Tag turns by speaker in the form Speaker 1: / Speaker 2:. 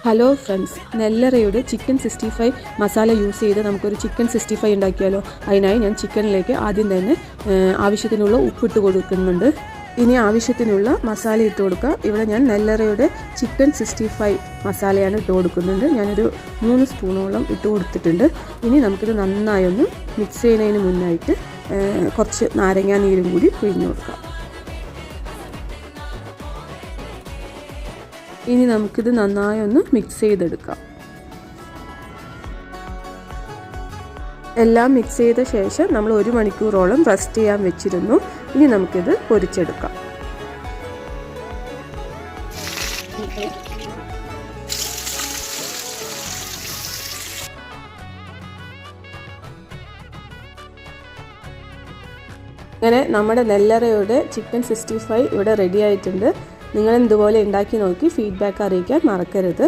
Speaker 1: Hello friends, നെല്ലറയുടെ chicken 65 masala use ചെയ്ത് നമുക്കൊരു ചിക്കൻ 65 ഉണ്ടാക്കിയാലോ. അതിനായി ഞാൻ ചിക്കനിലേക്ക് ആദ്യം തന്നെ ആവശ്യത്തിനുള്ള ഉപ്പിട്ട് കൊടുക്കുന്നുണ്ട്. ഇനി ആവശ്യത്തിനുള്ള മസാല ഇട്ട് കൊടുക്കുക. ഇവിടെ ഞാൻ നെല്ലറയുടെ ചിക്കൻ 65 മസാലയാണ് ഇട്ട് കൊടുക്കുന്നുണ്ട്. ഞാനൊരു 3 സ്പൂണോളം ഇട്ട് കൊടുത്തിട്ടുണ്ട്. ഇനി നമുക്കിത് നന്നായി ഒന്ന് മിക്സ് ചെയ്യുന്നതിന് മുന്നായിട്ട് കുറച്ച് നാരങ്ങാ നീരും കൂടി പിഴിഞ്ഞ് കൊടുക്കാം. ഇനി നമുക്കിത് നന്നായി ഒന്ന് മിക്സ് ചെയ്തെടുക്കാം. എല്ലാം മിക്സ് ചെയ്ത ശേഷം നമ്മൾ 1 മണിക്കൂറോളം റെസ്റ്റ് ചെയ്യാൻ വെച്ചിരുന്നു. ഇനി നമുക്കിത് പൊരിച്ചെടുക്കാം. അങ്ങനെ നമ്മുടെ നെല്ലറയുടെ ചിക്കൻ 65 ഇവിടെ റെഡി ആയിട്ടുണ്ട്. നിങ്ങൾ ഇതുപോലെ ഉണ്ടാക്കി നോക്കി ഫീഡ്ബാക്ക് അറിയിക്കാൻ മറക്കരുത്.